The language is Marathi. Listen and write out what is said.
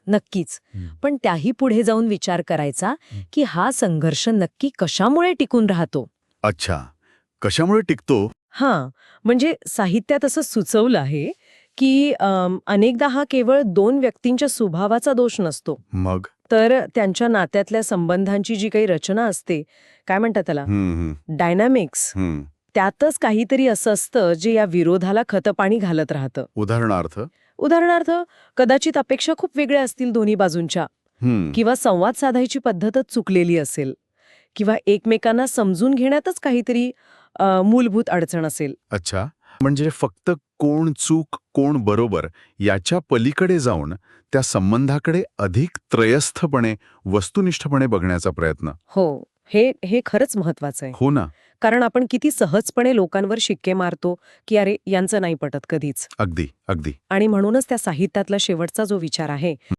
नक्कीच. हं. पण त्याही पुढे जाऊन विचार करायचा की हा संघर्ष नक्की कशामुळे टिकून राहतो. अच्छा, कशामुळे टिकतो? हां, म्हणजे साहित्यात असं सुचवलं आहे की अनेकदा हा केवळ दोन व्यक्तींच्या स्वभावाचा दोष नसतो. मग तर त्यांच्या नात्यातल्या संबंधांची जी काही रचना असते, काय म्हणतात त्याला, हं, हं, डायनॅमिक्स, हं. त्यातच काहीतरी असं असतं जे या विरोधाला खतपाणी घालत राहतं. उदाहरणार्थ? उदाहरणार्थ, कदाचित अपेक्षा खूप वेगळ्या असतील दोन्ही बाजूंच्या, हं. किंवा संवाद साधायची पद्धतच चुकलेली असेल, किंवा एकमेकांना समजून घेण्यातच काहीतरी मूलभूत अडचण असेल. अच्छा, म्हणजे फक्त कोण चूक, कोण बरोबर याच्या पलीकडे जाऊन त्या संबंधाकडे अधिक त्रयस्थपणे, वस्तुनिष्ठपणे बघण्याचा प्रयत्न. हो, हे खरंच महत्वाचं आहे. हो ना. कारण आपण किती सहजपणे लोकांवर शिक्के मारतो की अरे यांचं नाही पटत कधीच. अगदी, अगदी. आणि म्हणूनच त्या साहित्यातला शेवटचा जो विचार आहे